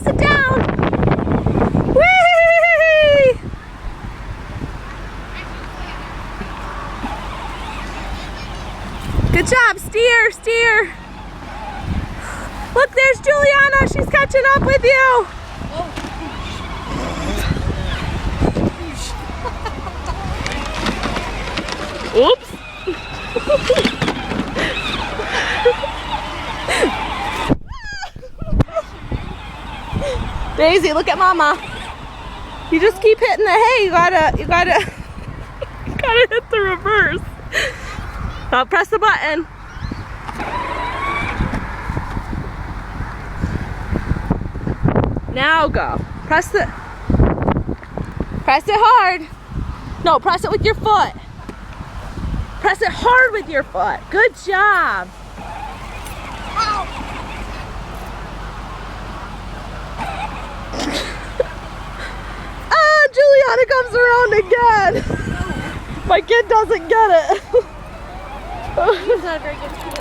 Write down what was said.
it down. Whee! Good job, steer, steer. Look, there's Julianna. She's catching up with you. Oops. Daisy, look at Mama. You just keep hitting the hay. You gotta hit the reverse. Now press the button. Now go. Press it hard. No, press it with your foot. Press it hard with your foot. Good job. Ah, Julianna comes around again. My kid doesn't get it. He's not a very good skier.